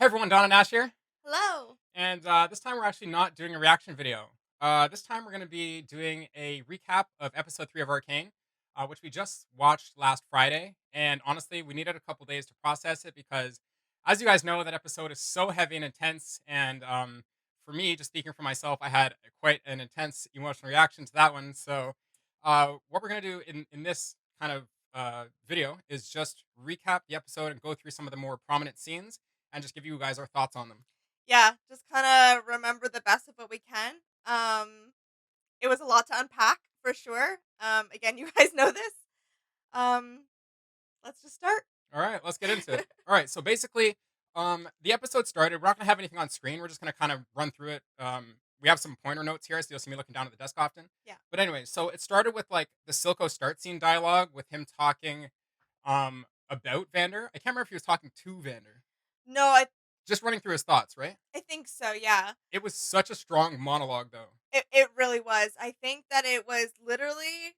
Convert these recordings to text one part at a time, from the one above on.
Hey everyone, Don and Ash here. Hello. And this time we're actually not doing a reaction video. This time we're going to be doing a recap of episode 3 of Arcane, which we just watched last Friday. And honestly, we needed a couple days to process it because, as you guys know, that episode is so heavy and intense. And for me, just speaking for myself, I had quite an intense emotional reaction to that one. So, what we're going to do in this kind of video is just recap the episode and go through some of the more prominent scenes and just give you guys our thoughts on them. Yeah, just kind of remember the best of what we can. It was a lot to unpack for sure. Again, you guys know this. Um, let's just start. All right, let's get into it. All right, so basically, the episode started. We're not gonna have anything on screen. We're just gonna kind of run through it. We have some pointer notes here, so you'll see me looking down at the desk often. Yeah. But anyway, so it started with like the Silco start scene dialogue with him talking, about Vander. I can't remember if he was talking to Vander. No, I Just running through his thoughts, right? I think so. Yeah. It was such a strong monologue, though. It really was. I think that it was literally.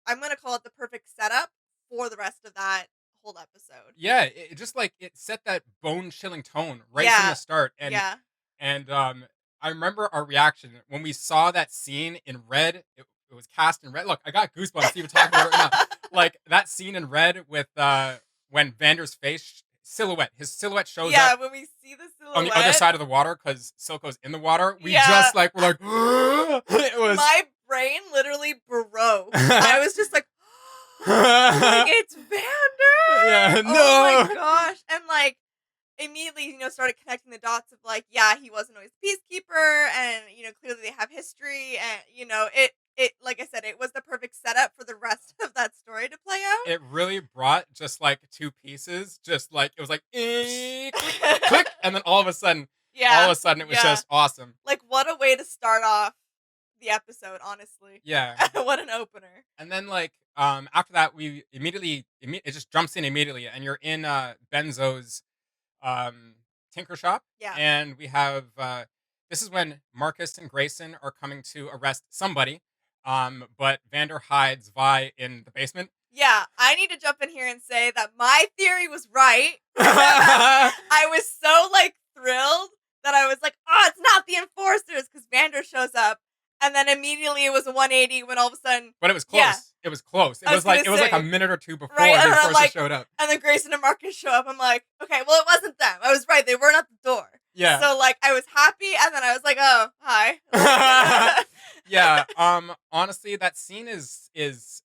I'm gonna call it the perfect setup for the rest of that whole episode. Yeah, it just like it set that bone chilling tone right from Yeah. the start, Yeah. and I remember our reaction when we saw that scene in red. It was cast in red. Look, I got goosebumps even talking about it right now. Like that scene in red with when Vander's face silhouette, his silhouette shows Yeah. up When we see the silhouette on the other side of the water because Silco's in the water. We Yeah. just like we're like it was. my brain literally broke. I was just like, like it's Vander. Yeah, Oh no. my gosh. And like immediately, started connecting the dots of like, yeah, he wasn't always a peacekeeper and clearly they have history and it like I said, it was the perfect setup for the rest of that story to play out. It really brought just like two pieces, just like it was like click, click, and then all of a sudden it was Yeah. just awesome. Like what a way to start off the episode, honestly. Yeah. What an opener. And then like after that we it just jumps in immediately and you're in Benzo's tinker shop. Yeah. And we have this is when Marcus and Grayson are coming to arrest somebody. But Vander hides Vi in the basement. Yeah, I need to jump in here and say that my theory was right. I was so like thrilled that I was like, oh, it's not the enforcers because Vander shows up. And then immediately it was a 180 when all of a sudden. But it was close. Yeah. It was close. It I was was like gonna say. a minute or two before Right, the and I'm enforcers like- showed up. And then Grayson and Marcus show up. I'm like, okay, well, it wasn't them. I was right. They weren't at the door. Yeah. So like I was happy and then I was like, oh, hi. Yeah. Honestly, that scene is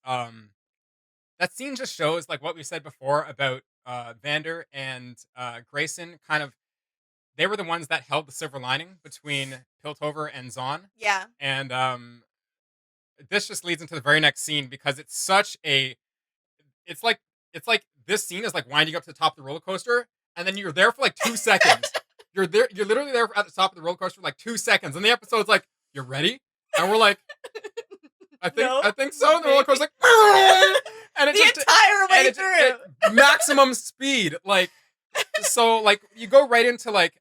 that scene just shows like what we said before about Vander and Grayson. Kind of, they were the ones that held the silver lining between Piltover and Zahn. Yeah. And this just leads into the very next scene because it's such a, it's like this scene is like winding up to the top of the roller coaster, and then you're there for like 2 seconds. You're literally there at the top of the roller coaster for like 2 seconds, and the episode's like, "You're ready?" And we're like, "I think so." And the roller coaster's like, and it The entire way through. maximum speed, like, so like you go right into like,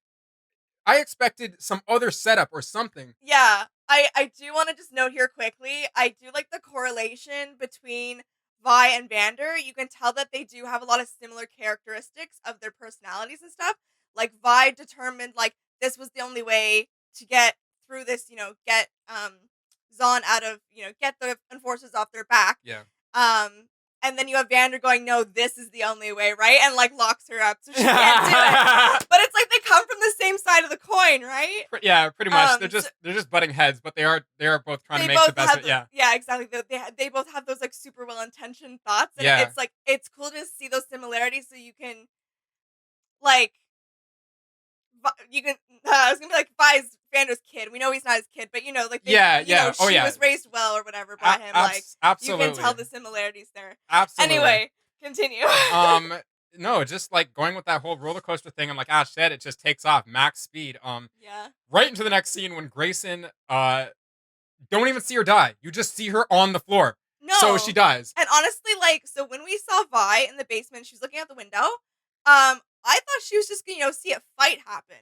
I expected some other setup or something. Yeah, I do want to just note here quickly, I do like the correlation between Vi and Vander. You can tell that they do have a lot of similar characteristics of their personalities and stuff. Like Vi determined like this was the only way to get through this, get Zahn out of, get the enforcers off their back. Yeah. And then you have Vander going, no, this is the only way, right? And like locks her up so she can't do it. But it's like they come from the same side of the coin, right? Yeah, pretty much. They're just butting heads, but they are both trying to make the best of it. Yeah. Yeah, exactly. They both have those like super well intentioned thoughts. And Yeah. it's like it's cool to see those similarities so you can like I was gonna be like Vi's Vander's kid. We know he's not his kid, but like she was raised well or whatever by him. Like absolutely, you can tell the similarities there. Absolutely. Anyway, continue. No, just like going with that whole roller coaster thing, and like Ash said, it just takes off max speed. Yeah. Right into the next scene when Grayson don't even see her die. You just see her on the floor. No. So she dies. And honestly, like, so when we saw Vi in the basement, she was looking out the window. I thought she was just gonna, see a fight happen.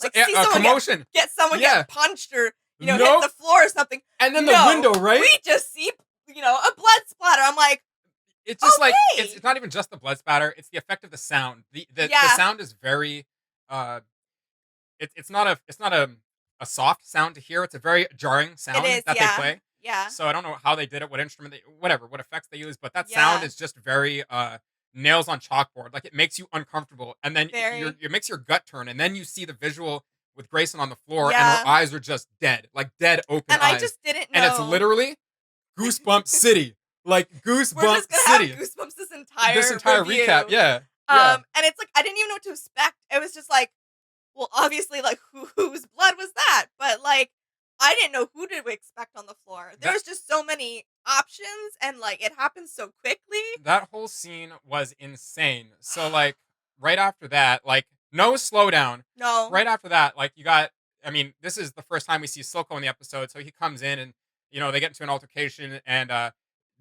Like, see someone commotion. Get someone get punched or, hit Nope. the floor or something. And then the window, right? We just see, a blood splatter. I'm like, it's just like, okay. it's not even just the blood spatter. It's the effect of the sound. The sound is very it's not a soft sound to hear. It's a very jarring It sound is, that they yeah. play. Yeah. So I don't know how they did it, what instrument they, whatever, what effects they use, but that sound Yeah. is just very nails on chalkboard. Like it makes you uncomfortable, and then Very. it makes your gut turn, and then you see the visual with Grayson on the floor, and her Yeah. eyes are just dead, like dead open And I eyes, just didn't and it's know. literally Goosebump City, like We're Goosebump just gonna have City. goosebumps this This entire entire recap, review. yeah, yeah. And it's like I didn't even know what to expect. It was just like, well, obviously, like whose blood was that? But like, I didn't know who to expect on the floor. There That was just so many options, and like it happened so quickly. that whole scene was insane. So like right after that, like no slowdown. No. Right after that, like you got. I mean, this is the first time we see Silco in the episode, so he comes in and they get into an altercation, and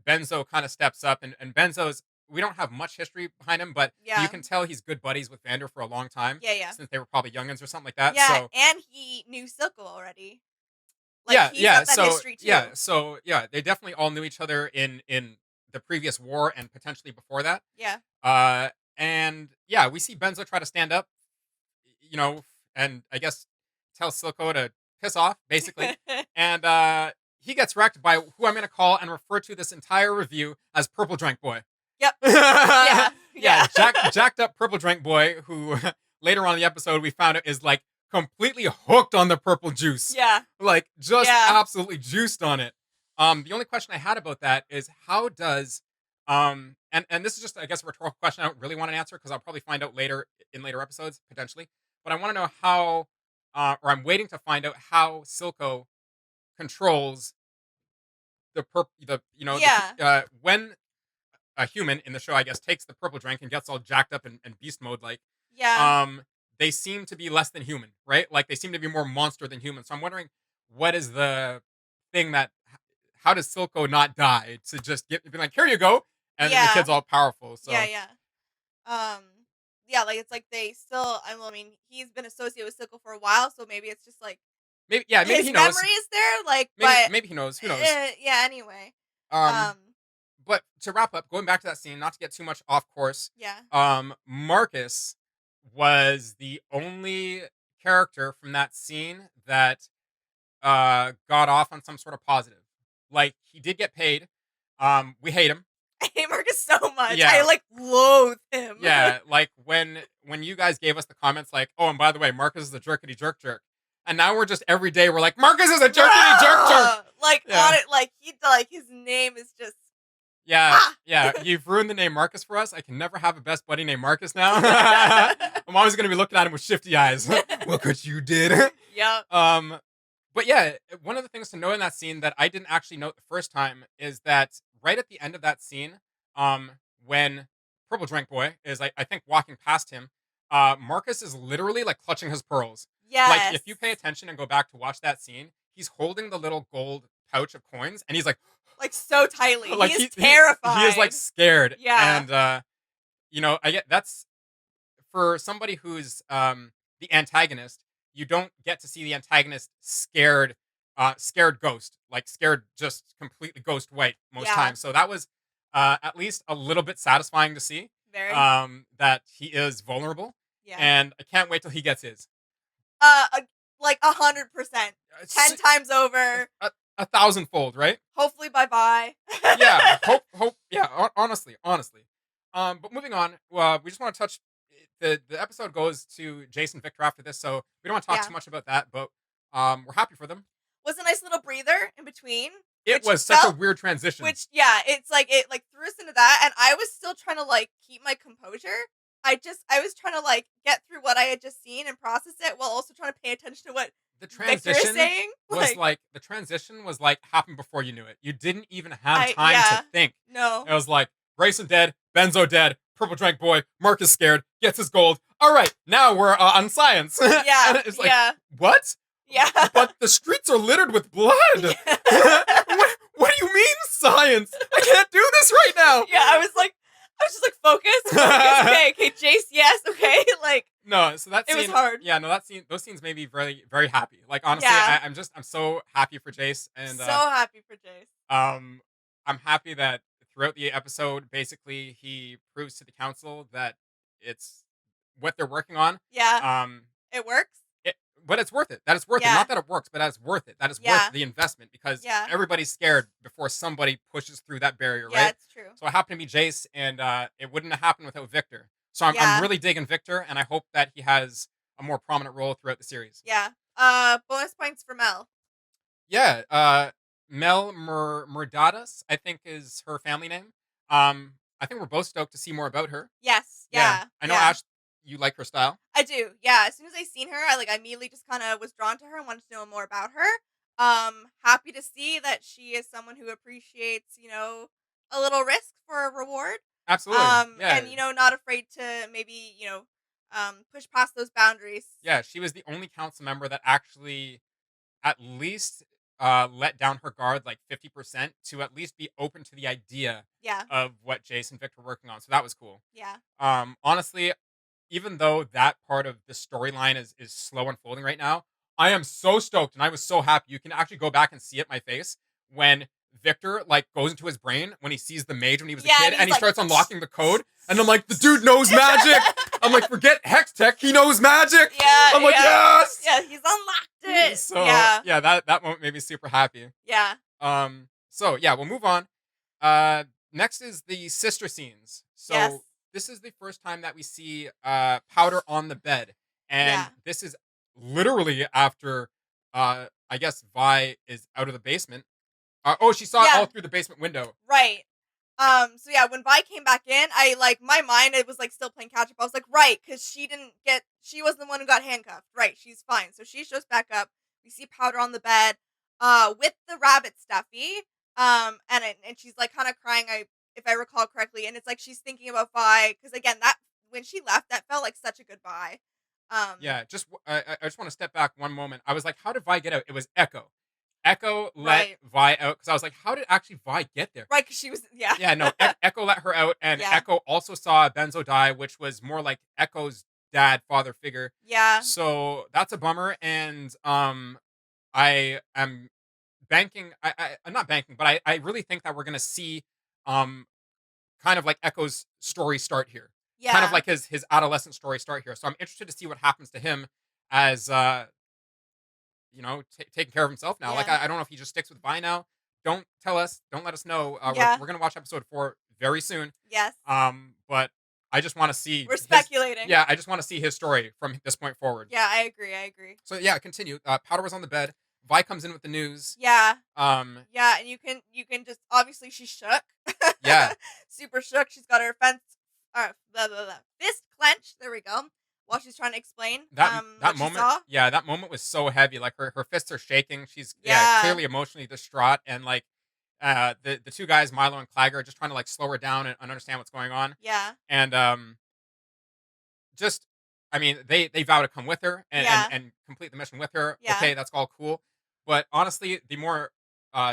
Benzo kind of steps up, and Benzo's we don't have much history behind him, but you Yeah. can tell he's good buddies with Vander for a long time Yeah. Yeah. since they were probably youngins or something like that. Yeah. So And he knew Silco already. Like yeah, he's yeah. got that So history yeah, too. so yeah, they definitely all knew each other in the previous war and potentially before that. Yeah. Uh, and yeah, we see Benzo try to stand up, you know, and I guess tell Silco to piss off, basically. And he gets wrecked by who I'm going to call and refer to this entire review as Purple Drank Boy. Yep. Yeah. Yeah, Yeah. jacked up Purple Drank Boy, who later on in the episode we found out is like completely hooked on the purple juice. Yeah. Like just Yeah. absolutely juiced on it. The only question I had about that is how does and this is just I guess a rhetorical question I don't really want to answer because I'll probably find out later in later episodes potentially. But I want to know how or I'm waiting to find out how Silco controls the Yeah. when a human in the show I guess takes the purple drink and gets all jacked up and beast mode like Yeah. um they seem to be less than human, right? Like they seem to be more monster than human. So I'm wondering what is the thing that how does Silco not die to just be like, here you go, and then the Yeah. kid's all powerful. Yeah. So Yeah. Um, yeah, like it's like they still. I mean, he's been associated with Sickle for a while, so maybe it's just like maybe yeah, maybe his he knows. memory is there. Like, Maybe but maybe he knows. Who knows? yeah. Anyway, Um, um, but to wrap up, going back to that scene, not to get too much off course. yeah, Marcus was the only character from that scene that got off on some sort of positive. Like he did get paid. We hate him. I hate Marcus so much. I Yeah. like loathe him. Yeah, like when you guys gave us the comments like, "Oh, and by the way, Marcus is a jerkity jerk jerk," and now we're just every day we're like, "Marcus is a jerkity jerk jerk." Like Yeah. on it, like he like his name is just Yeah, ah. yeah, you've ruined the name Marcus for us. I can never have a best buddy named Marcus now. I'm always gonna be looking at him with shifty eyes. Look what you did. Yep. But yeah, one of the things to know in that scene that I didn't actually note the first time is that right at the end of that scene, when Purple Drink Boy is I think walking past him, Marcus is literally like clutching his pearls. Like Yes. if you pay attention and go back to watch that scene, he's holding the little gold pouch of coins and he's Like so tightly. like he is terrified. he is like scared. Yeah. And I get that's for somebody who's the antagonist, you don't get to see the antagonist scared ghost, like scared just completely ghost white most Yeah. times. So that was at least a little bit satisfying to see. Very. That he is vulnerable. Yeah. And I can't wait till he gets his. Like 100%. 10 times over. A 1,000-fold, right? Hopefully bye. Yeah, hope. Yeah, honestly. But moving on, we just want to touch the episode goes to Jace and Victor after this, so we don't want to talk Yeah. too much about that. But we're happy for them. Was a nice little breather in between. It which was such a felt- weird transition. Which yeah, it's like it like threw us into that, and I was still trying to like keep my composure. I was trying to like get through what I had just seen and process it while also trying to pay attention to what the Victor is transition saying. was like the transition was like happened before you knew it. You didn't even have time yeah. to think. No. It was like Grayson dead, Benzo dead, Purple Drank Boy, Marcus scared, gets his gold. All right, now we're on science. Yeah. And it's like, yeah. what? Yeah. But the streets are littered with blood. What do you mean science? I can't do this right now. Yeah, I was just like focused. Okay, Jace, yes, okay. Like No, so that it scene, was hard. Yeah, no, those scenes made me very, very happy. Like honestly, Yeah. I'm so happy for Jace, and so happy for Jace. I'm happy that throughout the episode, basically, he proves to the council that it's what they're working on. Yeah. Um, It works. but it's worth it. That is worth it. Yeah. Not that it works, but that is worth it. That is worth Yeah. the investment because Yeah. everybody's scared before somebody pushes through that barrier, Yeah, right? it's true. So it happened to be Jace, and it wouldn't have happened without Victor. So I'm Yeah. really digging Victor, and I hope that he has a more prominent role throughout the series. Yeah. Bonus points for Mel. Yeah, Mel Murdadas, I think is her family name. I think we're both stoked to see more about her. Yes. Yeah, Yeah. I know Yeah. Ash, you like her style. I do. Yeah. As soon as I seen her, I immediately just kind of was drawn to her and wanted to know more about her. Happy to see that she is someone who appreciates, a little risk for a reward. Absolutely. And Yeah, not afraid to maybe, push past those boundaries. yeah. She was the only council member that actually at least let down her guard like 50% to at least be open to the idea Yeah. of what Jace and Victor were working on. So that was cool. Yeah. Honestly, even though that part of the storyline is slow unfolding right now, I am so stoked and I was so happy. You can actually go back and see it my face when Victor like goes into his brain when he sees the mage when he was a Yeah, kid and and he's he like, starts unlocking the code and I'm like, the dude knows magic. I'm like, forget hex tech, he knows magic. yeah, I'm like, yeah, yes. yeah. He's unlocked it. So Yeah, yeah, that moment made me super happy. yeah, So yeah, we'll move on. Next is the sister scenes. yes, So this is the first time that we see Powder on the bed, and yeah, this is literally after I guess Vi is out of the basement. Oh, she saw it all yeah. through the basement window. Right. So yeah, when Vi came back in, I my mind it was still playing catch up. I was like, right, because she was the one who got handcuffed. Right, she's fine. So she shows back up. We see Powder on the bed, with the rabbit stuffy. And she's kind of crying. If I recall correctly, and it's she's thinking about Vi because again that when she left, that felt like such a goodbye. Yeah, just I just want to step back one moment. I was like, how did Vi get out? It was Echo. Echo let Right, Vi out because I was like, how did actually Vi get there? right, because she was Yeah, no, Echo let her out, and yeah, Echo also saw Benzo die, which was more like Echo's dad, father figure. yeah, So that's a bummer, and I am banking. I'm not banking, but I really think that we're gonna see um kind of like Echo's story start here, kind of yeah, like his adolescent story start here. So I'm interested to see what happens to him as taking care of himself now. Like yeah, I don't know if he just sticks with Vi now. Don't tell us. Don't let us know. yeah. We're gonna watch episode 4 very soon. Yes, But I just want to see we're his. speculating. Yeah, I just want to see his story from this point forward. Yeah, I agree. I agree. So yeah, continue. Powder was on the bed. Vi comes in with the news. Yeah, Um, yeah, and you can just obviously she's shook, yeah, super shook. She's got her blah, blah, blah, fist clenched. There we go. While she's trying to explain that what she moment. saw. Yeah, that moment was so heavy. Like her fists are shaking. She's Yeah, clearly emotionally distraught, and like the two guys Milo and Clagger are just trying to like slow her down and understand what's going on. yeah, And just I mean they vow to come with her yeah, and complete the mission with her. yeah, Okay, that's all cool. But honestly, the more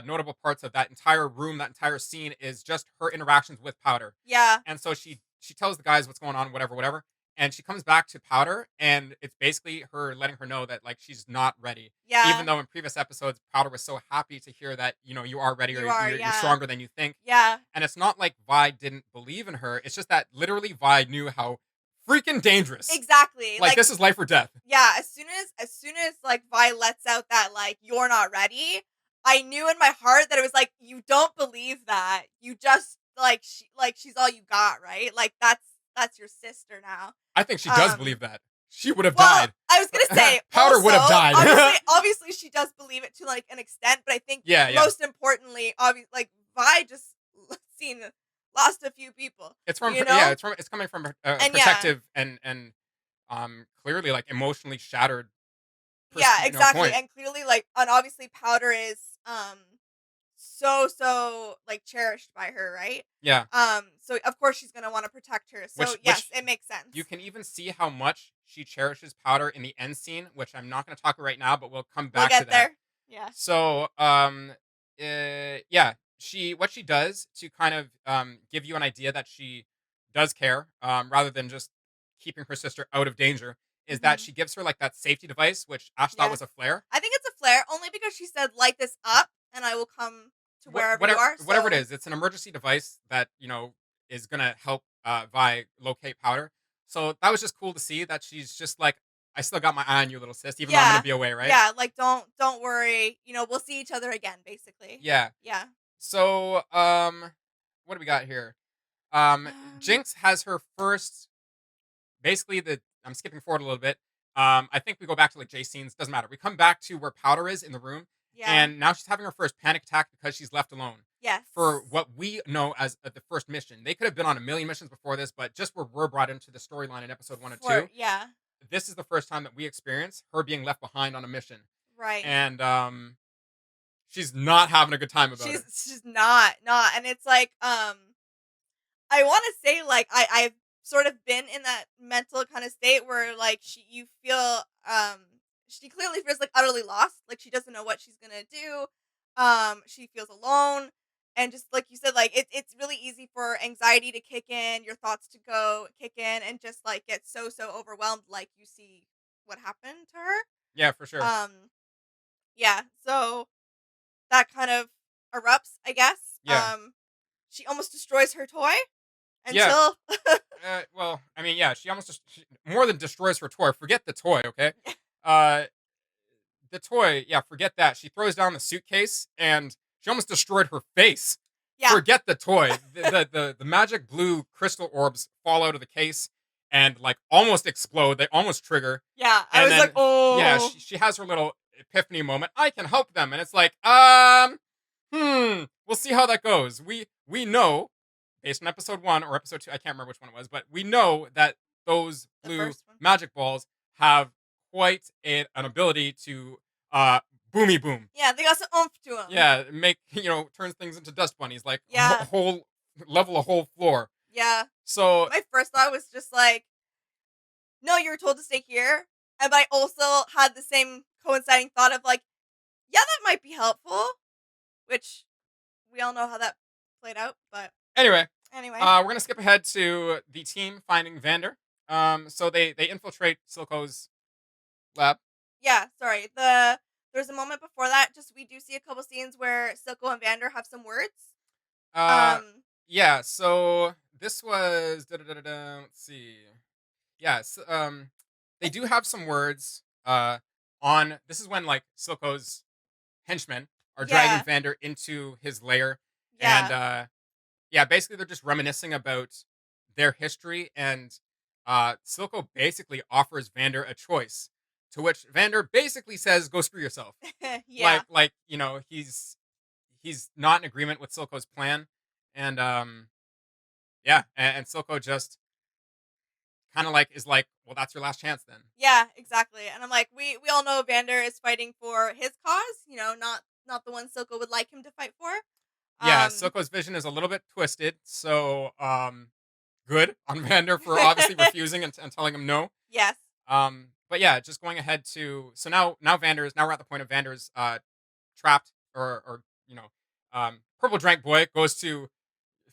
notable parts of that entire room, that entire scene, is just her interactions with Powder. yeah, And so she tells the guys what's going on, whatever, whatever. And she comes back to Powder, and it's basically her letting her know that like she's not ready. yeah. Even though in previous episodes, Powder was so happy to hear that you are ready or You are, you're yeah, stronger than you think. yeah. And it's not like Vi didn't believe in her. It's just that literally Vi knew how freaking dangerous. Exactly. Like this is life or death. Yeah, as soon as Vi lets out that you're not ready, I knew in my heart that it was you don't believe that. You just she's all you got, right? That's your sister now. I think she does Um believe that. She would have well, died. I was going to say Powder would have also, died. obviously she does believe it to an extent, but I think Yeah, yeah. most importantly, obviously Vi just seen lost a few people, It's from you yeah, know? it's coming from a And yeah, protective and clearly like emotionally shattered yeah, exactly. point. And clearly and obviously Powder is so cherished by her, right? Yeah. So of course she's going to want to protect her. So yes, Which it makes sense. you can even see how much she cherishes Powder in the end scene, which I'm not going to talk about right now, but we'll come We'll back to get that. there. Yeah. So yeah, what she does to kind of give you an idea that she does care, rather than just keeping her sister out of danger, is that Mhm. she gives her like that safety device, which Ash thought Yes. was a flare. I think it's a flare only because she said light this up and I will come to wherever you are. Whatever it So is, it's an emergency device that is gonna help Vi locate Powder. So that was just cool to see that she's just like, I still got my eye on you, little sis, even though I'm gonna Yeah. be away, right? Yeah, like, don't worry, we'll see each other again, basically. Yeah. Yeah. So, what do we got here? Um, Um, Jinx has her first, basically the. I'm skipping forward a little bit. I think we go back to like Jace scenes. Doesn't matter. We come back to where Powder is in the room, yeah. and now she's having her first panic attack because she's left alone. Yes. For what we know as the first mission, they could have been on a million missions before this, but just where we're brought into the storyline in episode 1 and 2, Yeah. this is the first time that we experience her being left behind on a mission, Right. and she's not having a good time about She's it. she's not, and it's like, I want to say like I've sort of been in that mental kind of state where like you feel she clearly feels like utterly lost, like she doesn't know what she's gonna do. She feels alone, and just like you said, like it's really easy for anxiety to kick in, your thoughts to go kick in, and just like get so overwhelmed, like you see what happened to her. Yeah, for sure. Yeah, so that kind of erupts, I guess. Yeah, She almost destroys her toy yeah. until Well, I mean, yeah, she almost more than destroys her toy. Forget the toy, okay? Uh, the toy, yeah, forget that. She throws down the suitcase and she almost destroyed her face. yeah. Forget the toy. The magic blue crystal orbs fall out of the case and like almost explode. They almost trigger. Yeah, I And was like, then yeah, "Oh." she has her little epiphany moment. I can help them, and it's like, we'll see how that goes. We know based on episode 1 or episode 2, I can't remember which one it was, but we know that those The blue first one. magic balls have quite an ability to uh boomy boom. Yeah, they got some oomph to them. Yeah, make turns things into dust bunnies, like Yeah, whole level a whole floor. yeah. So My first thought was just like, "No, you were told to stay here." And I also had the same coinciding thought of like, "Yeah, that might be helpful," which we all know how that played out, but anyway, anyway. we're gonna skip ahead to the team finding Vander. So they infiltrate Silco's lab. Yeah, sorry. There's a moment before that, just we do see a couple scenes where Silco and Vander have some words. Uh, Um, yeah. So this was let's see. Yes. They do have some words. On this is when like Silco's henchmen are dragging yeah, Vander into his lair, and yeah. yeah, basically they're just reminiscing about their history, and Silco basically offers Vander a choice, to which Vander basically says, "Go screw yourself." Yeah. Like he's not in agreement with Silco's plan, and yeah, and Silco just kind of like is like, "Well, that's your last chance then." Yeah, exactly. And I'm like, we all know Vander is fighting for his cause, not the one Silco would like him to fight for. Yeah, Um Silco's vision is a little bit twisted, so good on Vander for obviously refusing and telling him no. yes. But yeah, just going ahead to so now Vander's now we're at the point of Vander's trapped or Purple Drank Boy goes to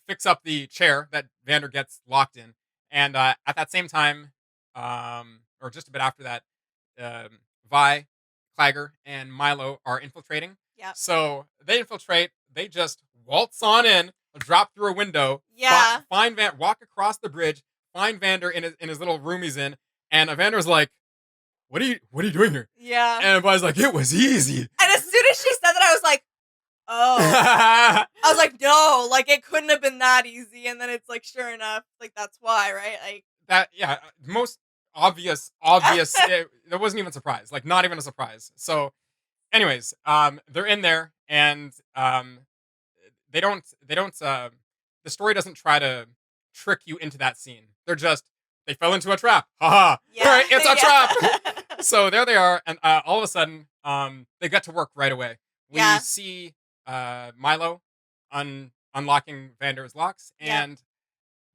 fix up the chair that Vander gets locked in, and at that same time, or just a bit after that, um, Vi, Clagger, and Milo are infiltrating. Yep. So they infiltrate. They just waltz on in, drop through a window, Yeah. walk across the bridge, find Vander in his little room he's in, and Vander's like, what are you doing here?" Yeah. And Vi's like, "It was easy." And as soon as she said that, I was like, "Oh." I was like, "No, like it couldn't have been that easy." And then it's like, sure enough, like that's why, right? Like That yeah, most obvious. There wasn't even a surprise, like not even a surprise. So, anyways, they're in there, and they don't. The story doesn't try to trick you into that scene. They fell into a trap. Haha. All yeah. right, it's a trap. Yeah. So there they are, and all of a sudden, they get to work right away. We Yeah. see Milo unlocking Vander's locks, Yep. and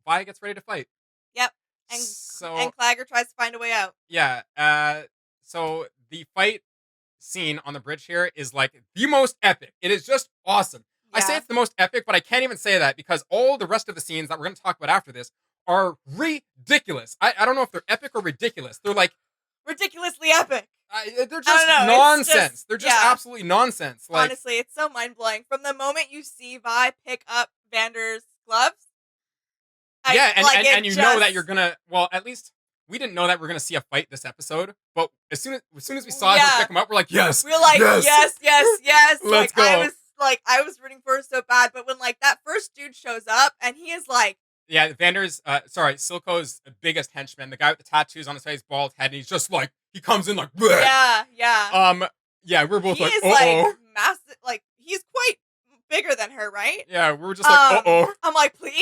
Vi gets ready to fight. Yep. And So and Clagger tries to find a way out. yeah, so the fight scene on the bridge here is like the most epic. It is just awesome. I say Yeah. it's the most epic, but I can't even say that because all the rest of the scenes that we're going to talk about after this are ridiculous. I don't know if they're epic or ridiculous. They're like Ridiculously epic. they're I just don't know. It's nonsense. just They're just yeah. absolutely nonsense. Like Honestly, it's so mind blowing. From the moment you see Vi pick up Vander's gloves, yeah, and like and it and you know that just you're gonna well at least we didn't know that we were gonna see a fight this episode, but as soon as we saw her Yeah. pick him up, we're like, yes, We were like, yes, yes. let's go. I was rooting for her so bad, but when like that first dude shows up and he is like, Yeah, Vander's, Silco's biggest henchman, the guy with the tattoos on his face, bald head, and he's just like, he comes in like, bleh. yeah. Yeah, we're both He like, is uh-oh. like massive, like he's quite bigger than her, right? Yeah, we were just like, uh-oh. I'm like, please.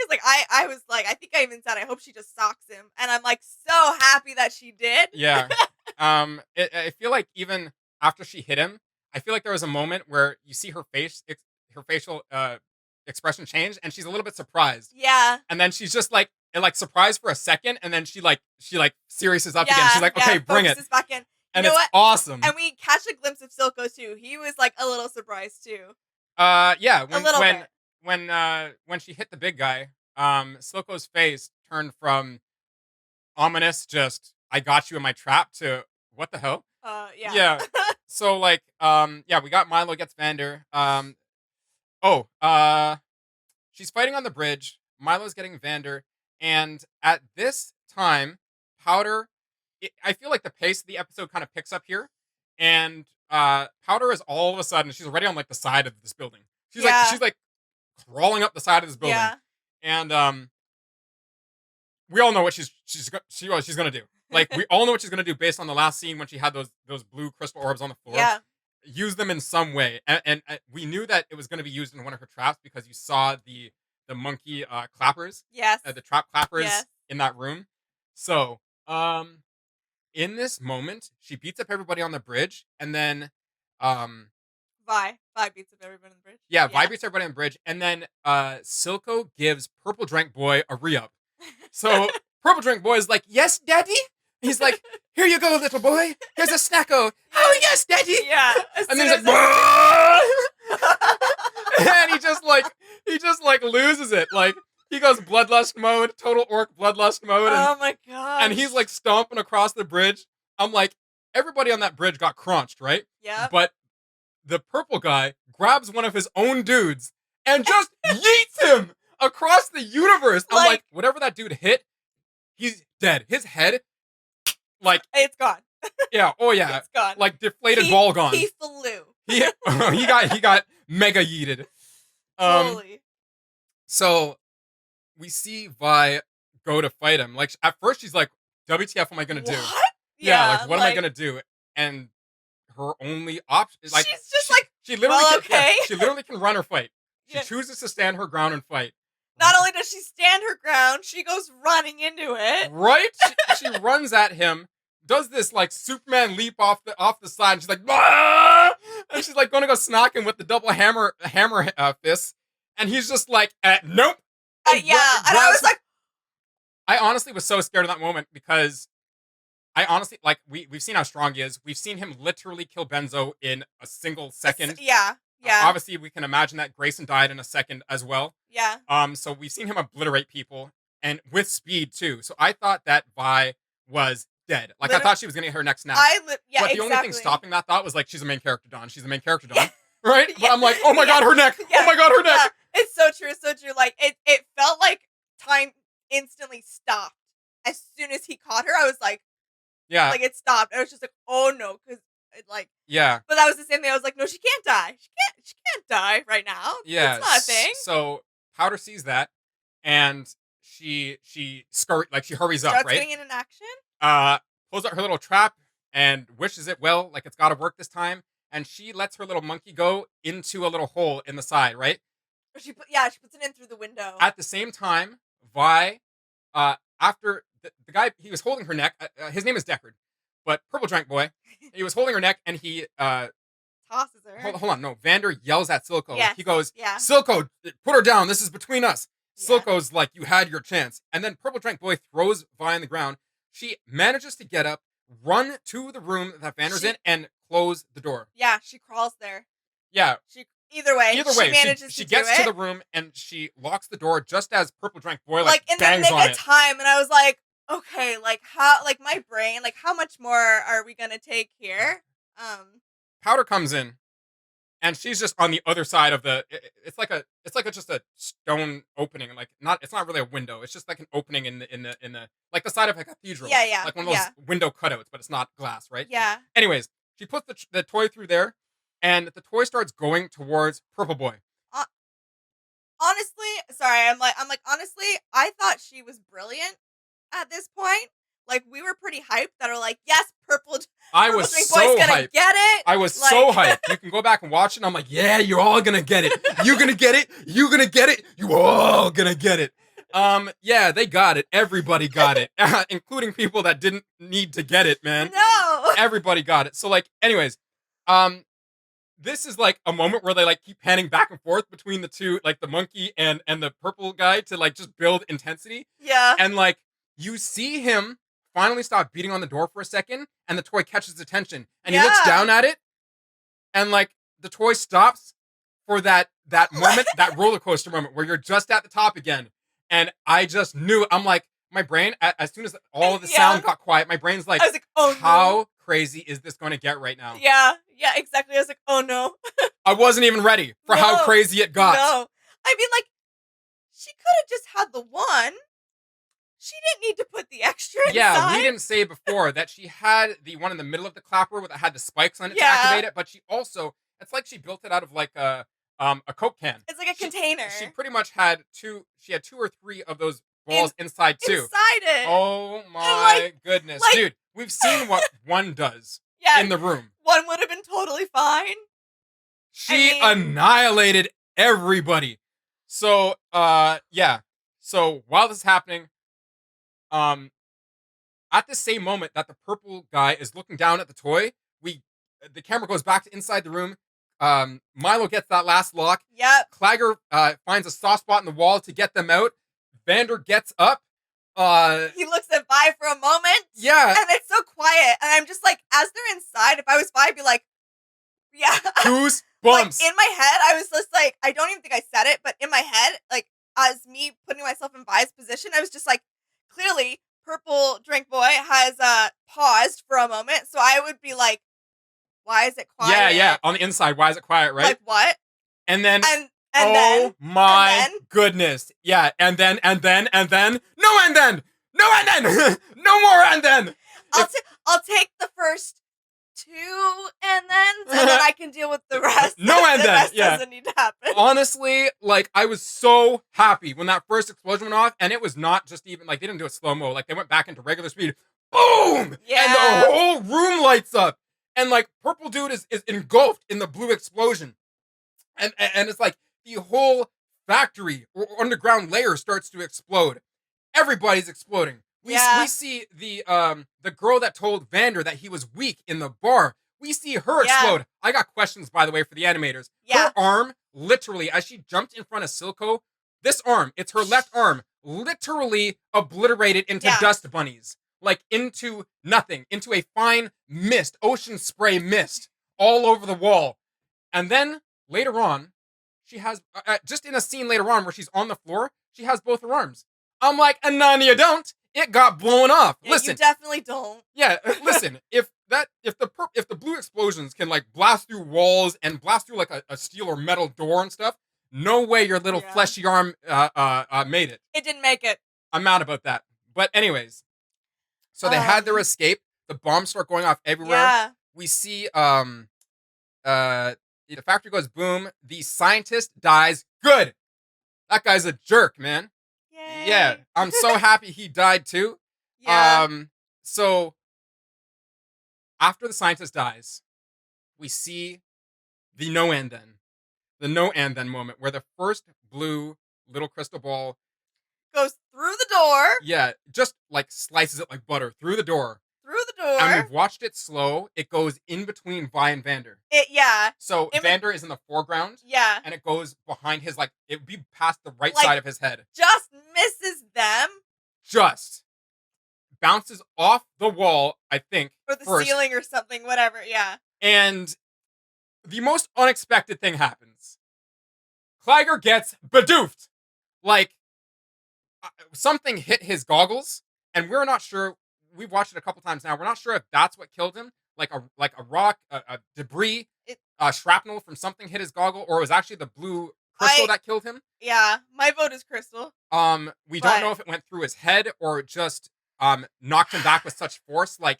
Like I was like, I think I even said, I hope she just socks him, and I'm like so happy that she did. Yeah. I feel like even after she hit him, I feel like there was a moment where you see her her facial expression change, and she's a little bit surprised, Yeah. and then she's just like, surprised for a second, and then she seriouses up again. She's like, okay, bring it, focuses back in. and You know it's what? awesome. And we catch a glimpse of Silco too. He was like a little surprised too. Yeah, A little bit. when she hit the big guy, Silco's face turned from ominous, just I got you in my trap, to what the hell? Yeah. Yeah. So yeah, we got Milo gets Vander. She's fighting on the bridge. Milo's getting Vander, and at this time, Powder. I feel like the pace of the episode kind of picks up here, and Powder is all of a sudden she's already on like the side of this building. She's like crawling up the side of this building, Yeah. and we all know what she's gonna do. Like, we all know what she's gonna do based on the last scene when she had those blue crystal orbs on the floor. Yeah. Use them in some way, and we knew that it was gonna be used in one of her traps because you saw the monkey clappers, Yes. the trap clappers Yes. in that room. So in this moment, she beats up everybody on the bridge, and then Vi beats up everyone on the bridge. yeah, Vi beats everybody on the bridge, and then Silco gives Purple Drink Boy a re-up. So Purple Drink Boy is like, yes, daddy? He's like, here you go, little boy. Here's a snacko. Oh, yes, daddy. Yeah. And then he's like, and he just loses it. Like, he goes bloodlust mode, total orc bloodlust mode. Oh my god. And he's like stomping across the bridge. I'm like, everybody on that bridge got crunched, right? Yeah. But the purple guy grabs one of his own dudes and just yeets him across the universe. I'm like, whatever that dude hit, he's dead. His head, like, it's gone. Yeah, oh yeah. It's gone. Like deflated ball gone. He flew. He got mega yeeted. Totally. So we see Vi go to fight him. Like, at first she's like, WTF am I gonna do? What? Yeah, like, what am I gonna do? And her only option is like, she's just like, she literally well, okay. she literally can run or fight. She Yeah. chooses to stand her ground and fight. Not only does she stand her ground, she goes running into it. Right? She runs at him, does this like Superman leap off the side, and she's like, "Ah!" And she's like going to go smack him with the double hammer fist, and he's just like, nope. Yeah, and I was like, I honestly was so scared in that moment because I honestly, like, we've seen how strong he is. We've seen him literally kill Benzo in a single second. Yeah. Obviously, we can imagine that Grayson died in a second as well. Yeah. So we've seen him obliterate people, and with speed too. So I thought that Vi was dead. Like, I thought she was gonna get her next snap. Yeah, but the only thing stopping that thought was like, she's the main character, Dawn. She's the main character, Dawn. Right? Yeah. But I'm like, oh my god, her neck. Yeah. Oh my god, her neck. Yeah. It's so true. It's so true. Like, it felt like time instantly stopped as soon as he caught her. I was like, yeah, like, it stopped. I was just like, oh no, because like, yeah. But that was the same thing. I was like, no, she can't die. She can't die right now. Yeah, it's not a thing. So Powder sees that, and she hurries up, Starts right? getting in an action. Pulls out her little trap and wishes it well, like it's got to work this time. And she lets her little monkey go into a little hole in the side, right? She puts it in through the window. At the same time, Vi, after the guy, he was holding her neck. His name is Deckard, but Purple Drank Boy, he was holding her neck, and he tosses her. Hold on, no. Vander yells at Silco. Yes. He goes, Yeah. Silco, put her down. This is between us. Yeah. Silco's like, you had your chance. And then Purple Drank Boy throws Vi on the ground. She manages to get up, run to the room that Vander's in, and close the door. Yeah, she crawls there. Yeah. Either way, she manages she to gets do to it. the room, and she locks the door just as Purple Drank Boy Like in the bangs nick on of it. time, and I was like, okay, like how, like my brain, like how much more are we gonna take here? Powder comes in, and she's just on the other side of the. It's like just a stone opening, like not. It's not really a window. It's just like an opening in the like the side of a cathedral, Yeah, yeah, like one of those yeah, window cutouts, but it's not glass, right? yeah. Anyways, she puts the toy through there, and the toy starts going towards Purple Boy. Uh, honestly, sorry, honestly, I thought she was brilliant at this point. Like we were pretty hyped that are like, yes, I purple was drink boy's so gonna hyped. get it. I was so Like, hyped. You can go back and watch it. And I'm like, yeah, you're all gonna get it. You're gonna get it. You're gonna get it. You all gonna get it. Yeah, they got it. Everybody got it, including people that didn't need to get it, man. no. Everybody got it. So, like, anyways, um, this is like a moment where they like keep panning back and forth between the two, like the monkey and the purple guy to like just build intensity. Yeah. And like you see him finally stop beating on the door for a second, and the toy catches his attention, and he looks Yeah. down at it, and like the toy stops for that moment, that roller coaster moment where you're just at the top again, and I just knew. I'm like, my brain, as soon as all of the sound got quiet, my brain's like, I was like, oh how no. crazy is this going to get right now? Yeah, yeah, exactly. I was like, oh no. I wasn't even ready for how No, crazy it got. No. I mean, like, she could have just had the one. She didn't need to put the extra inside. Yeah, we didn't say before that she had the one in the middle of the clapper that had the spikes on it to activate it, but she also, it's like she built it out of like a Coke can. It's like a container. She pretty much had two or three of those balls inside too. Inside it. Oh my goodness. like- Dude, we've seen what one does Yeah, in the room. one would have been totally fine. She annihilated everybody. So, yeah. So while this is happening, at the same moment that the purple guy is looking down at the toy, the camera goes back to inside the room. Milo gets that last lock. Yep. Clagger finds a soft spot in the wall to get them out. Vander gets up. He looks at Vi for a moment. Yeah. And it's so quiet. And I'm just like, as they're inside, if I was Vi, I'd be like, yeah. Goosebumps. Like, in my head, I was just like, I don't even think I said it, but in my head, like, as me putting myself in Vi's position, I was just like, clearly, Purple Drink Boy has paused for a moment. So I would be like, why is it quiet? Yeah. On the inside, why is it quiet, right? Like, what? And then, And oh then, my goodness. Yeah, and then, no, and then, no more, and then. I'll take the first two and then I can deal with the rest. No, and the then, rest yeah. doesn't need to happen. Honestly, like, I was so happy when that first explosion went off, and it was not just even, like, they didn't do it slow-mo, like, they went back into regular speed. Boom! Yeah. And the whole room lights up. And, like, Purple Dude is engulfed in the blue explosion. And it's like the whole factory or underground layer starts to explode. Everybody's exploding. We see the girl that told Vander that he was weak in the bar. We see her explode. I got questions, by the way, for the animators. Yeah. Her arm, literally, as she jumped in front of Silco, this arm, it's her left arm, literally obliterated into dust bunnies. Like, into nothing. Into a fine mist, ocean spray mist, all over the wall. And then, later on, she has, just in a scene later on where she's on the floor, she has both her arms. I'm like, and none you don't. It got blown off. Yeah, listen, you definitely don't. Yeah, listen. If the blue explosions can like blast through walls and blast through like a steel or metal door and stuff, no way your little fleshy arm made it. It didn't make it. I'm mad about that. But anyways, so they had their escape. The bombs start going off everywhere. Yeah. We see the factory goes boom. The scientist dies. Good. That guy's a jerk, man. Yay. Yeah, I'm so happy he died too. Yeah. So after the scientist dies, we see the no and then moment where the first blue little crystal ball goes through the door. Yeah, just like slices it like butter through the door. Through the door. And we've watched it slow. It goes in between Vi and Vander. So Vander is in the foreground. Yeah. And it goes behind his, like, it would be past the right side of his head. Just misses them. Just. Bounces off the wall, I think. Or the ceiling or something, whatever, yeah. And the most unexpected thing happens. Clagger gets bedoofed. Like, something hit his goggles, and we're not sure. We've watched it a couple times now. We're not sure if that's what killed him. Like a rock, a debris. shrapnel from something hit his goggle, or it was actually the blue crystal I that killed him. yeah, my vote is Crystal, We don't know but if it went through his head or just knocked him back with such force. Like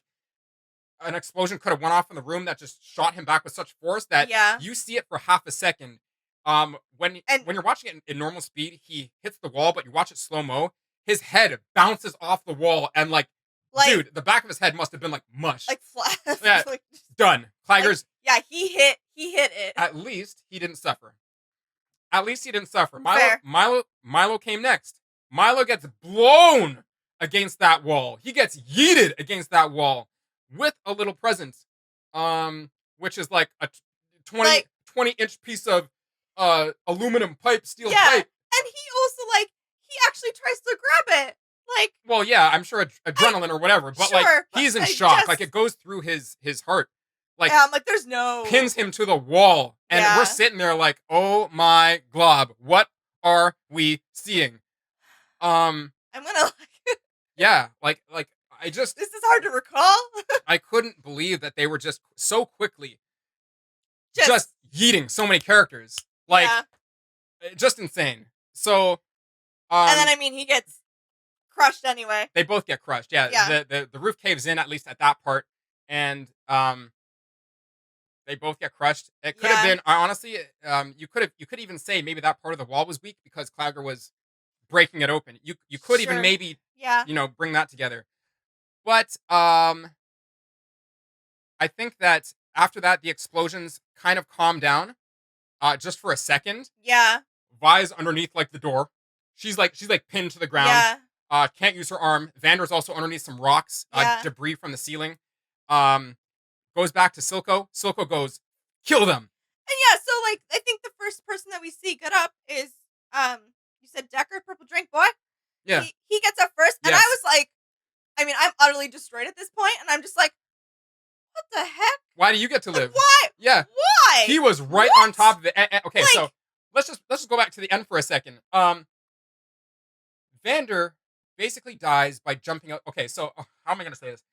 an explosion could have went off in the room that just shot him back with such force that yeah, you see it for half a second. When and you're watching it in normal speed, he hits the wall, but you watch it slow mo. His head bounces off the wall, and like, like dude, the back of his head must have been like mush. flat, Yeah, like done. like Clagger's yeah, he hit it. at least he didn't suffer. At least he didn't suffer. Fair. Milo came next. Milo gets blown against that wall. He gets yeeted against that wall with a little present, which is like a 20, Like 20-inch piece of aluminum pipe, steel yeah, pipe. and he also like he actually tries to grab it. Like Well, yeah, I'm sure adrenaline or whatever, but like sure, but he's in I shock. Like just it goes through his heart. Like yeah, I'm like there's no pins him to the wall, and we're yeah. sitting there like, oh my glob, what are we seeing? I'm gonna like Yeah, like I just this is hard to recall. I couldn't believe that they were just so quickly just just yeeting so many characters, like yeah, just insane. So, and then I mean he gets crushed anyway. they both get crushed. Yeah, Yeah, the roof caves in at least at that part, and they both get crushed. It could have yeah, been honestly, you could even say maybe that part of the wall was weak because Clagger was breaking it open. You could even sure, maybe yeah, bring that together. But I think that after that the explosions kind of calmed down just for a second. yeah, Vi's underneath like the door. She's like pinned to the ground. yeah, Can't use her arm. Vander's also underneath some rocks, yeah. debris from the ceiling. Um, Goes back to Silco. Silco goes, kill them. And yeah, so like I think the first person that we see get up is you said Decker, Purple Drink Boy. Yeah, He gets up first, and I yes. was like, I mean, I'm utterly destroyed at this point, and I'm just like, what the heck? Why do you get to Like, live? why? Yeah, Why? he was right What? on top of it. Okay, so Like, let's just go back to the end for a second. Vander basically dies by jumping out. Okay, so how am I gonna say this?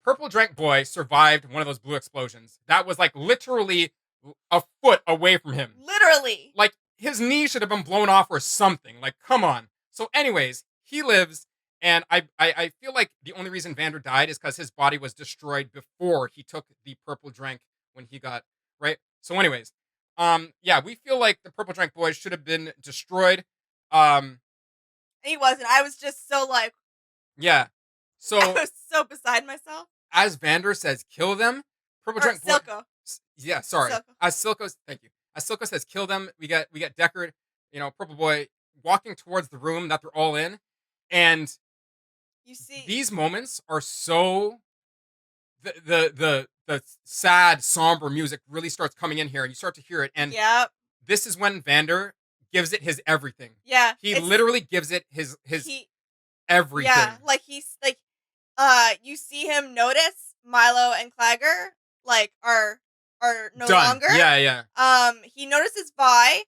Purple Drank Boy survived one of those blue explosions. That was like literally a foot away from him. literally. Like his knee should have been blown off or something. Like, come on. So, anyways, he lives, and I feel like the only reason Vander died is because his body was destroyed before he took the purple drink when he got right. So, anyways, yeah, we feel like the Purple Drink Boys should have been destroyed. Um, He wasn't. I was just so like, yeah. I So was so beside myself. as Vander says, kill them. Purple Or Drink Boy. Silco. Yeah, sorry. Silco. As Silco's, thank you. As Silco says, kill them. We get Deckard, Purple Boy walking towards the room that they're all in, and You see, these moments are so the sad, somber music really starts coming in here, and you start to hear it, and yeah, this is when Vander gives it his everything. yeah. He literally gives it his He, everything. yeah, like he's like, you see him notice Milo and Clagger like are no Done. longer. Yeah, yeah. He notices Vi.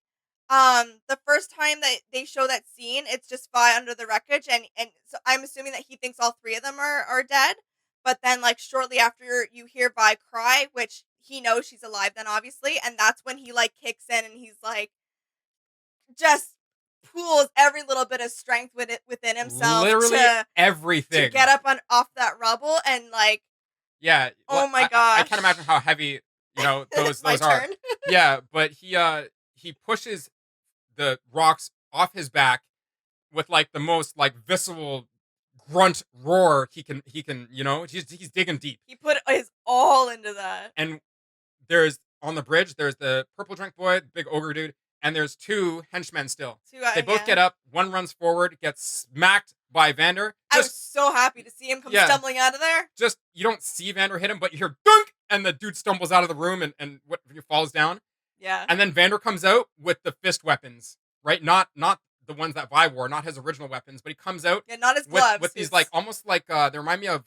The first time that they show that scene, it's just Vi under the wreckage, and so I'm assuming that he thinks all three of them are dead. But then, like shortly after, you hear Vi cry, which he knows she's alive. Then obviously, and that's when he like kicks in, and he's like, just pools every little bit of strength within himself Literally to everything. get up on off that rubble and like, Yeah. oh my I gosh, can't imagine how heavy those my are. turn. Yeah, but he pushes the rocks off his back with like the most like visceral grunt roar he can he's digging deep. He put his all into that. And there's on the bridge there's the purple drink boy, the big ogre dude, and there's two henchmen still. They both get up, one runs forward, gets smacked by Vander. I was so happy to see him come stumbling out of there. Just you don't see Vander hit him, but you hear dunk, and the dude stumbles out of the room and he falls down. Yeah. And then Vander comes out with the fist weapons, right? Not the ones that Vi wore, not his original weapons, but he comes out not his gloves. with these like almost like they remind me of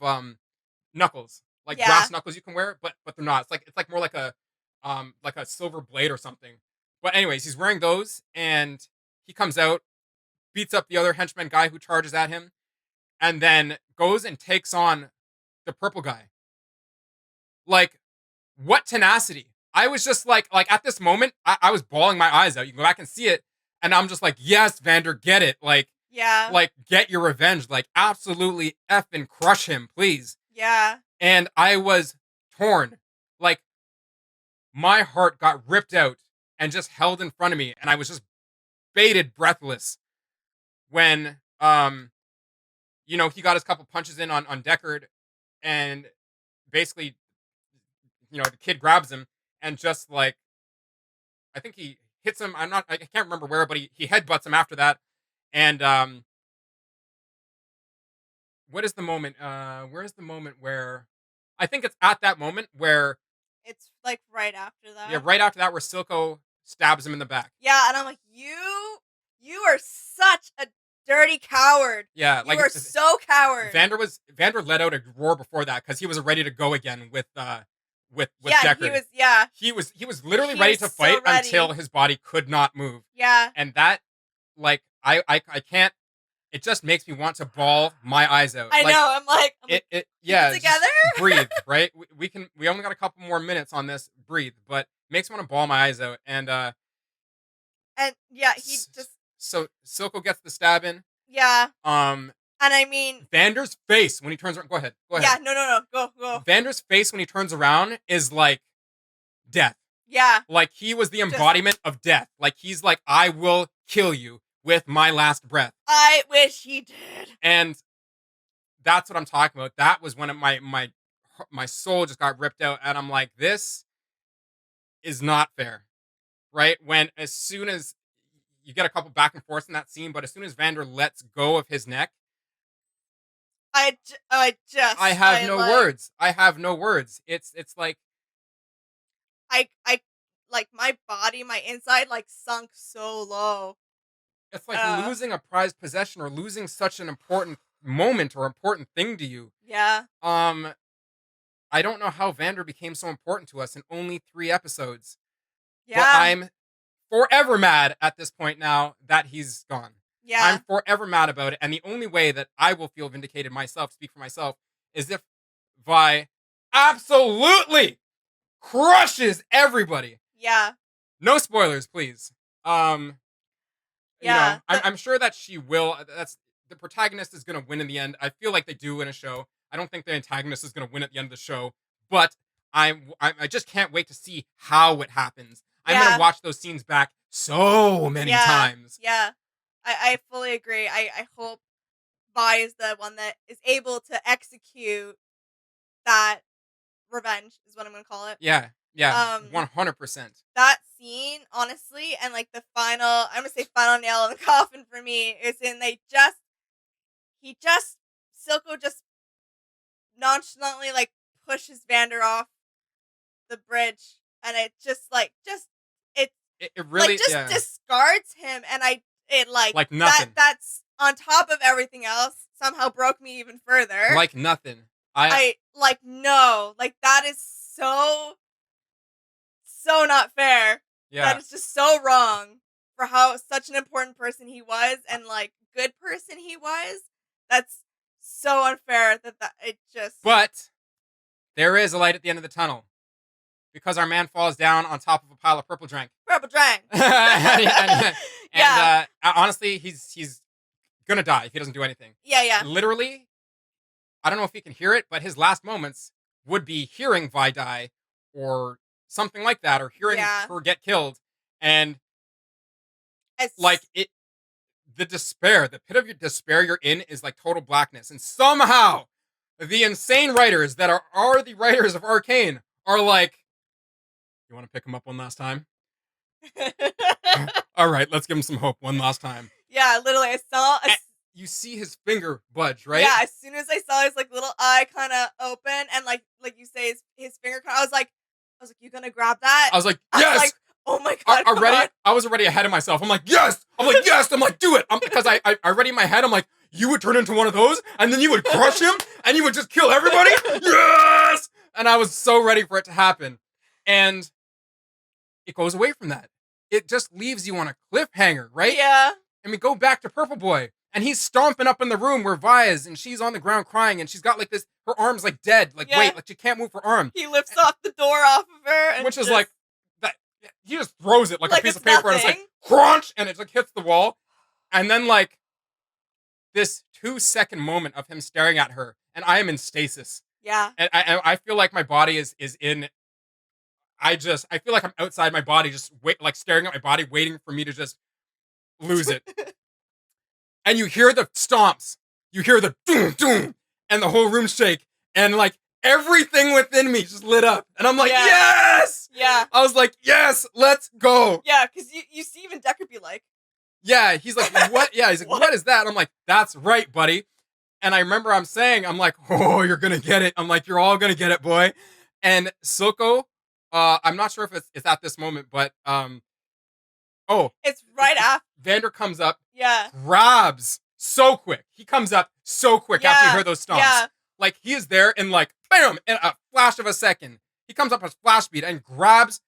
knuckles, like Yeah. brass knuckles you can wear, but they're not. It's like more like a silver blade or something. But anyways, he's wearing those, and he comes out, beats up the other henchman guy who charges at him, and then goes and takes on the purple guy. Like, what tenacity! I was just like at this moment, I was bawling my eyes out. You can go back and see it, and I'm just like, yes, Vander, get it, Yeah. get your revenge, absolutely effing crush him, please. Yeah. And I was torn, like my heart got ripped out and just held in front of me, and I was just baited breathless when he got his couple punches in on Deckard, and basically, the kid grabs him and just I think he hits him. I can't remember where, but he headbutts him after that. And what is the moment? Where is the moment where I think it's at that moment where It's like right after yeah, that. right after that where Silco stabs him in the back. Yeah, and I'm like, you are such a dirty coward. Yeah, you are so coward. Vander let out a roar before that because he was ready to go again with yeah, Deckard. He was literally ready to fight until his body could not move. Yeah. And that I can't. It just makes me want to bawl my eyes out. I know. I'm like yeah. Together. Breathe, right? We only got a couple more minutes on this. Breathe, but makes me want to bawl my eyes out. And yeah, he just so Silco gets the stab in. Yeah. And I mean Vander's face when he turns around. Go ahead. Yeah. No. Go. Vander's face when he turns around is like death. Yeah. Like he was the embodiment of death. Like he's like, I will kill you with my last breath. I wish he did. And that's what I'm talking about. That was when my soul just got ripped out, and I'm like, this is not fair, right? When as soon as you get a couple back and forth in that scene, but as soon as Vander lets go of his neck, I have no words. I have no words. It's like I like my body, my inside sunk so low. It's like losing a prized possession or losing such an important moment or important thing to you. Yeah. I don't know how Vander became so important to us in only 3 episodes. Yeah. But I'm forever mad at this point now that he's gone. Yeah. I'm forever mad about it. And the only way that I will feel vindicated myself, speak for myself, is if Vi absolutely crushes everybody. Yeah. No spoilers, please. Yeah. I'm sure that she will. That's the protagonist is going to win in the end. I feel like they do in a show. I don't think the antagonist is going to win at the end of the show, but I just can't wait to see how it happens. I'm going to watch those scenes back so many times. Yeah. I fully agree. I hope Vi is the one that is able to execute that revenge is what I'm going to call it. Yeah. 100%. That scene, honestly, and the final, I'm going to say final nail in the coffin for me is in Silco just nonchalantly pushes Vander off the bridge, and it just it really discards him, and like nothing. That's on top of everything else somehow broke me even further. Like nothing. No, that is so not fair. Yeah. That is just so wrong for how such an important person he was and good person he was. That's so unfair that it just. But there is a light at the end of the tunnel because our man falls down on top of a pile of purple drank. and honestly, he's gonna die if he doesn't do anything. Yeah. Literally, I don't know if he can hear it, but his last moments would be hearing Vi die or something like that, or hearing her get killed, and the despair, the pit of your despair you're in is total blackness, and somehow the insane writers that are the writers of Arcane are like, you want to pick him up one last time? All right, let's give him some hope one last time. Yeah, literally, I saw. You see his finger budge, right? Yeah, as soon as I saw his little eye kind of open, and like you say, his finger. I was like, you gonna grab that? I was like, yes. Oh my god! I was already ahead of myself. I'm like, yes. I'm like, yes. I'm like, do it. Because I already in my head. I'm like, you would turn into one of those, and then you would crush him, and you would just kill everybody. Yes. And I was so ready for it to happen, and it goes away from that. It just leaves you on a cliffhanger, right? Yeah. And we go back to Purple Boy, and he's stomping up in the room where Vi is, and she's on the ground crying, and she's got her arms dead, weight, she can't move her arm. He lifts off the door off of her, and which is like, he just throws it like a Like piece of it's paper, and it's like nothing. crunch, and it like hits the wall, and then like this 2 second moment of him staring at her, and I am in stasis, Yeah. and I feel like my body is in. I feel like I'm outside my body, just wait, like staring at my body, waiting for me to just lose it. And you hear the stomps, you hear the doom doom, and the whole room shake, and like everything within me just lit up, and I'm like, Yeah. yes! Yeah. I was like, yes, let's go. Yeah, because you see even Decker be like, Yeah, he's like, what? Yeah, he's like, what is that? I'm like, that's right, buddy. And I remember I'm like, oh, you're gonna get it. I'm like, you're all gonna get it, boy. And Silco, I'm not sure if it's at this moment, but oh, it's right after. Vander comes up, Yeah. grabs so quick. He comes up so quick after he heard those stomps. Yeah. Like he is there in like bam, in a flash of a second. He comes up at flash speed and grabs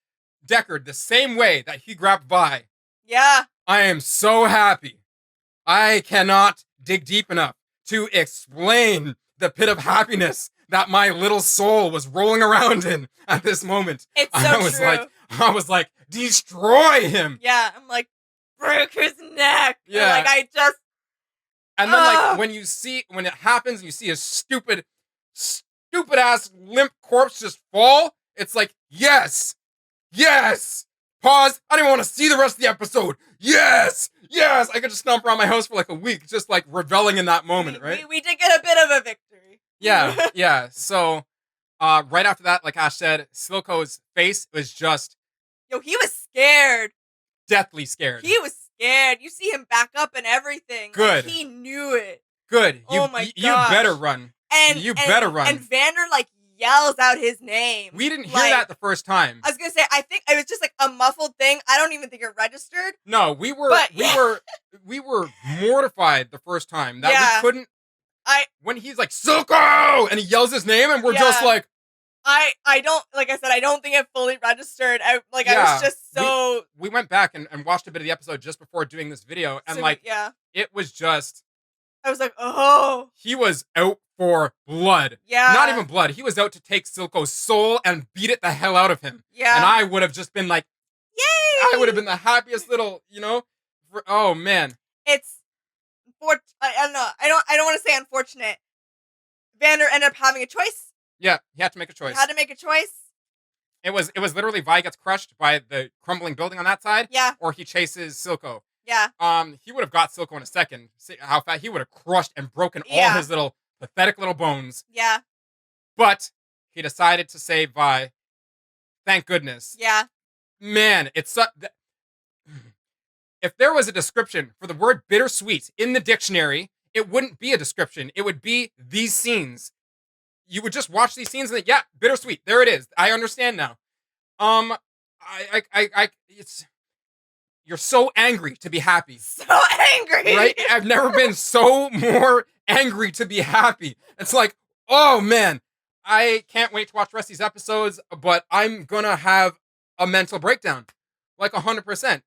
Deckard the same way that he grabbed Vi. Yeah. I am so happy. I cannot dig deep enough to explain the pit of happiness that my little soul was rolling around in at this moment. It's so true. I was like, destroy him. Yeah, I'm like, break his neck. Yeah. Like I just. And then like when it happens, you see a stupid ass limp corpse just fall. It's like, yes. Pause. I don't even want to see the rest of the episode. Yes. I could just stomp around my house for like a week, just like reveling in that moment, right? We did get a bit of a victory. Yeah. So, right after that, like Ash said, Silco's face was just. Yo, he was scared. Deathly scared. He was scared. You see him back up and everything. Good. Like, he knew it. Good. Oh my gosh. You better run. You better run. And Vander like yells out his name. We didn't hear that the first time. I was gonna say, I think it was just like a muffled thing. I don't even think it registered. No, we were mortified the first time that we couldn't. When he's like Silco and he yells his name and we're just like. I don't, like I said, I don't think it fully registered. I was just so. We went back and watched a bit of the episode just before doing this video, and it was just. I was like, oh. He was out for blood. Yeah. Not even blood. He was out to take Silco's soul and beat it the hell out of him. Yeah. And I would have just been like, yay! I would have been the happiest little, oh man. It's, I don't know. I don't want to say unfortunate. Vander ended up having a choice. Yeah, he had to make a choice. He had to make a choice. It was literally Vi gets crushed by the crumbling building on that side. Yeah. Or he chases Silco. Yeah. He would have got Silco in a second. See how fast he would have crushed and broken all his little pathetic little bones. Yeah. But he decided to save Vi. Thank goodness. Yeah. Man, it's if there was a description for the word bittersweet in the dictionary, it wouldn't be a description. It would be these scenes. You would just watch these scenes and think, yeah, bittersweet. There it is. I understand now. It's. You're so angry to be happy. So angry. Right? I've never been so more angry to be happy. It's like, oh man, I can't wait to watch the rest of these episodes, but I'm gonna have a mental breakdown. Like 100%.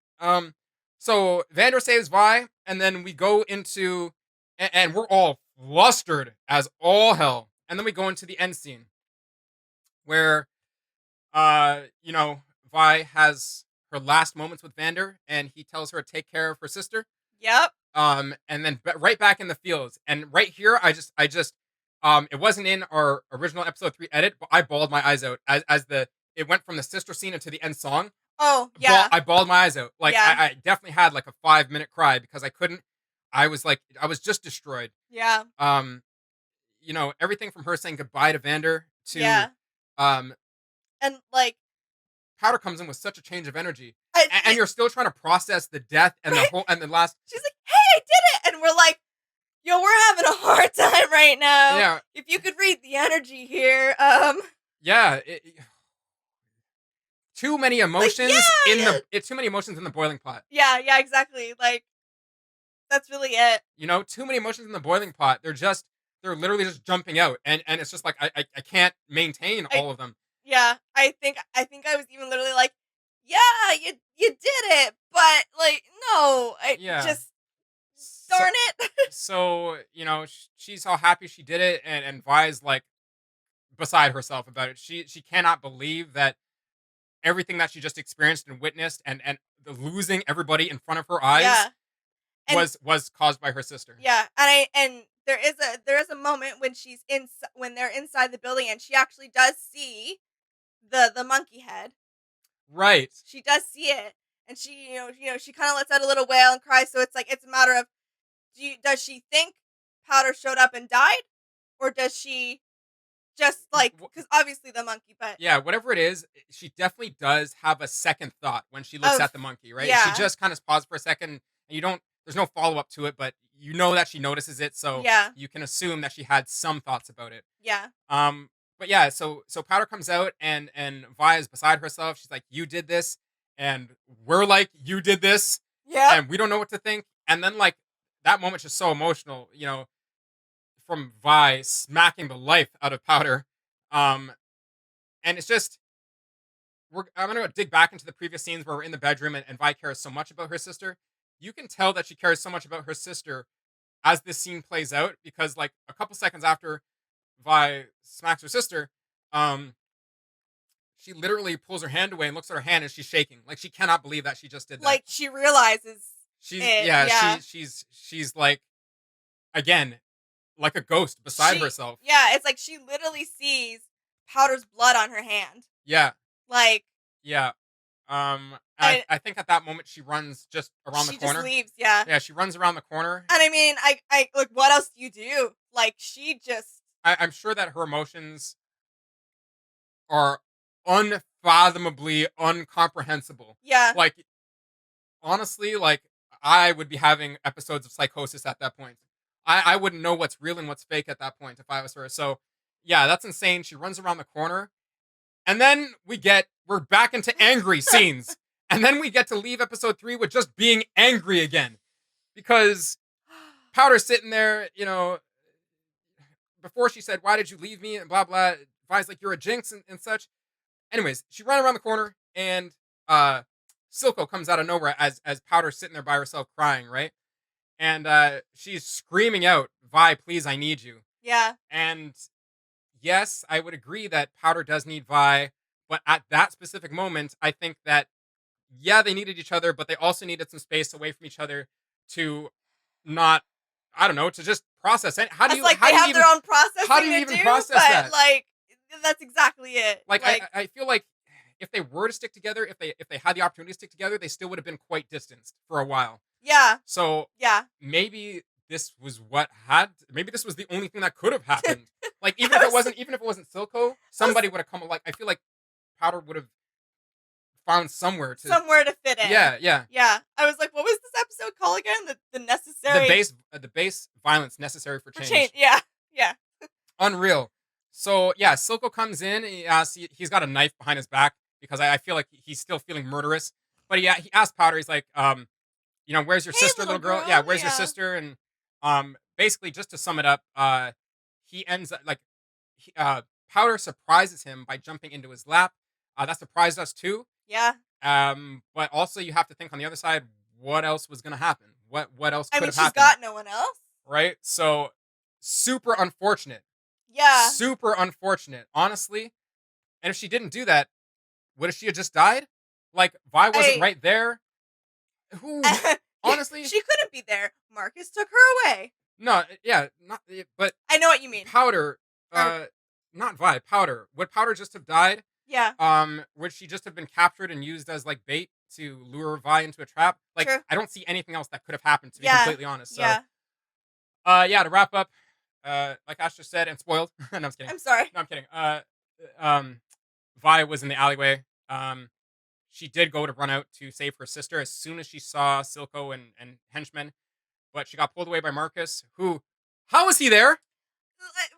So Vander saves Vi, and then we go into, and we're all flustered as all hell. And then we go into the end scene where, Vi has her last moments with Vander, and he tells her to take care of her sister. Yep. And then right back in the fields, and right here, I just, it wasn't in our original episode 3 edit, but I bawled my eyes out as it went from the sister scene into the end song. Oh yeah. I bawled my eyes out. Like I definitely had like a 5-minute cry because I couldn't. I was just destroyed. Yeah. Everything from her saying goodbye to Vander to, and like. Powder comes in with such a change of energy, and you're still trying to process the death and the whole and the last. She's like, "Hey, I did it!" And we're like, "Yo, we're having a hard time right now." Yeah. If you could read the energy here, Yeah. Too many emotions too many emotions in the boiling pot. Yeah, exactly. Like, that's really it. Too many emotions in the boiling pot. They're literally just jumping out, and it's just like I can't maintain all of them. Yeah, I think I was even literally like, yeah, you did it, but like, no, darn it. So she's all happy she did it, and Vi's like beside herself about it. She cannot believe that everything that she just experienced and witnessed, and the losing everybody in front of her eyes Yeah. And was caused by her sister. yeah, and there is a moment when when they're inside the building and she actually does see the monkey head. Right. She does see it, and she kind of lets out a little wail and cries. So it's like it's a matter of does she think Powder showed up and died, or does she just like because obviously the monkey, but Yeah, whatever it is, she definitely does have a second thought when she looks of at the monkey, right? She yeah, just kind of paused for a second, and you don't. There's no follow up to it, but you know that she notices it, so yeah, you can assume that she had some thoughts about it. yeah, Um, but yeah, so Powder comes out, and Vi is beside herself. She's like, "You did this," and we're like, "You did this," yep. and we don't know what to think. And then like that moment's just so emotional, from Vi smacking the life out of Powder. Um, and it's just I'm gonna dig back into the previous scenes where we're in the bedroom, and Vi cares so much about her sister. You can tell that she cares so much about her sister as this scene plays out, because like a couple seconds after Vi smacks her sister, um, she literally pulls her hand away and looks at her hand, and she's shaking. Like she cannot believe that she just did that. Like she realizes She's it. yeah, Yeah, she's like, again, like a ghost beside herself. yeah. It's like she literally sees Powder's blood on her hand. Yeah, Like yeah. I, I think at that moment she runs just around the she just corner. leaves. Yeah. Yeah, she runs around the corner. And I mean, I like, what else do you do? Like, she just, I'm sure that her emotions are unfathomably uncomprehensible. yeah, Like, honestly, like, I would be having episodes of psychosis at that point. I wouldn't know what's real and what's fake at that point if I was her. So, yeah, that's insane. She runs around the corner. And then we're back into angry scenes. And then we get to leave episode 3 with just being angry again. Because Powder's sitting there, before she said, "Why did you leave me?" and blah blah. Vi's like, "You're a jinx," and such. Anyways, she ran around the corner, and Silco comes out of nowhere as Powder's sitting there by herself crying, right? And she's screaming out, "Vi, please, I need you." yeah. And yes, I would agree that Powder does need Vi, but at that specific moment, I think that yeah, they needed each other, but they also needed some space away from each other to not, I don't know, to just process it. It's like they have their own how do processing you to even do, process but that? like, that's exactly it. Like Like, I feel like if they were to stick together, if they had the opportunity to stick together, they still would have been quite distanced for a while. yeah, So yeah. maybe maybe this was the only thing that could have happened. Like even if it wasn't Silco, somebody would have come. Like I feel like Powder would have found Somewhere to fit in. yeah. Yeah. I was like, what was this episode called again? The The necessary base violence necessary for for change. change. Yeah, yeah. Unreal. So yeah, Silco comes in. He's got a knife behind his back because I feel like he's still feeling murderous. But yeah, he asked Powder. He's like, where's your Hey, sister, little girl? Yeah, where's your sister? And basically, just to sum it up, he ends up like Powder surprises him by jumping into his lap. That surprised us too. Yeah. But also you have to think on the other side, what else was gonna happen? What else I could mean, have she's happened? got no one else. Right? So super unfortunate. Yeah. Super unfortunate, honestly. And if she didn't do that, what if she had just died? Like Vi wasn't right there. Who honestly? She couldn't be there. Marcus took her away. No, yeah, not but I know what you mean. Powder, Or- not Vi, Powder. Would Powder just have died? Yeah. Would she just have been captured and used as like bait to lure Vi into a trap? Like True. I don't see anything else that could have happened, to be Yeah. completely honest. So Yeah. yeah, to wrap up, like Asher said, and spoiled. No, I'm just kidding. I'm sorry. No, I'm kidding. Vi was in the alleyway. She did go to run out to save her sister as soon as she saw Silco and henchmen, but she got pulled away by Marcus, who, how was he there?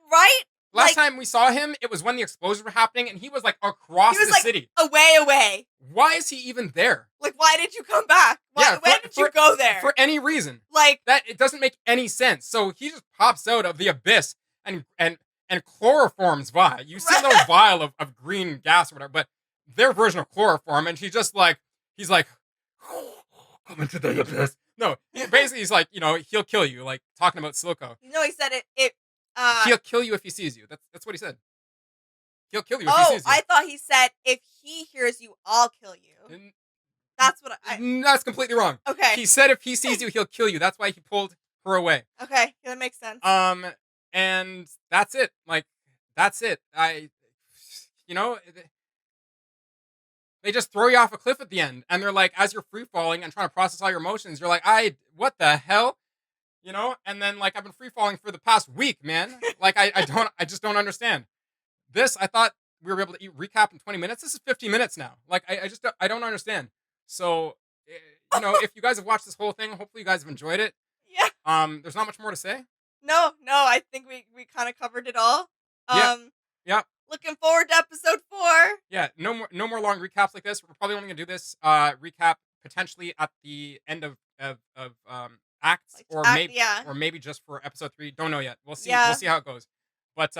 Right? Last time we saw him, it was when the explosions were happening, and he was like across the city. Away. Why is he even there? Like, why did you come back? When did you go there? For any reason. Like that, it doesn't make any sense. So he just pops out of the abyss and chloroforms Vi. You see a little vial of green gas or whatever, but their version of chloroform, and he's like, come into the abyss. No, basically he's like, he'll kill you, like talking about Silco. he said it. He'll kill you if he sees you. That's what he said. He'll kill you if he Oh, sees you. I thought he said if he hears you, I'll kill you. N- That's what I. That's completely wrong. Okay. He said if he sees you, he'll kill you. That's why he pulled her away. Okay, that makes sense. And that's it. Like, that's it. You know, they just throw you off a cliff at the end, and they're like, as you're free falling and trying to process all your emotions, you're like, what the hell? You know, and then like I've been free falling for the past week, man. Like I just don't understand. This I thought we were able to recap in 20 minutes. This is 50 minutes now. Like I just I don't understand. So you know, if you guys have watched this whole thing, hopefully you guys have enjoyed it. Yeah. There's not much more to say. No, I think we kind of covered it all. Yeah. Yeah. Looking forward to episode 4. Yeah, no more long recaps like this. We're probably only gonna do this recap potentially at the end of acts, Like, or yeah. maybe just for episode 3. Don't know yet. We'll see. Yeah. We'll see how it goes. But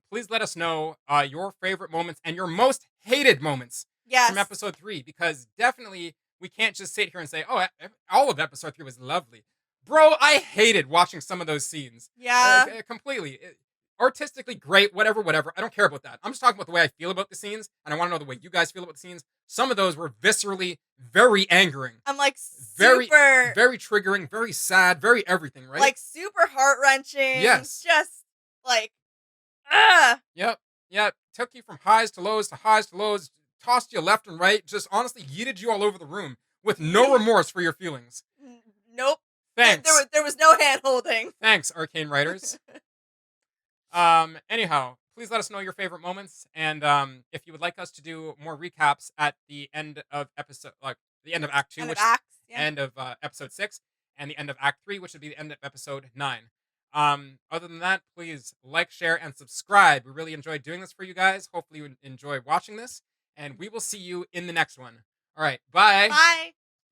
please let us know your favorite moments and your most hated moments from Yes. episode 3, because definitely we can't just sit here and say, oh, all of episode 3 was lovely. Bro, I hated watching some of those scenes. Yeah. Completely. Artistically great, whatever. I don't care about that. I'm just talking about the way I feel about the scenes, and I want to know the way you guys feel about the scenes. Some of those were viscerally very angering. I'm like very, super, very triggering, very sad, very everything, right? like super heart wrenching. Yes. Just like, Yep. Took you from highs to lows, tossed you left and right, just honestly yeeted you all over the room with no remorse for your feelings. Nope. Thanks. There was no hand holding. Thanks, Arcane writers. Anyhow, please let us know your favorite moments, and if you would like us to do more recaps at the end of episode, like the end of Act 2, End which of acts, yeah. end of episode 6, and the end of Act 3, which would be the end of episode 9. Other than that, please like, share, and subscribe. We really enjoyed doing this for you guys. Hopefully you enjoy watching this, and we will see you in the next one. All right, bye. Bye.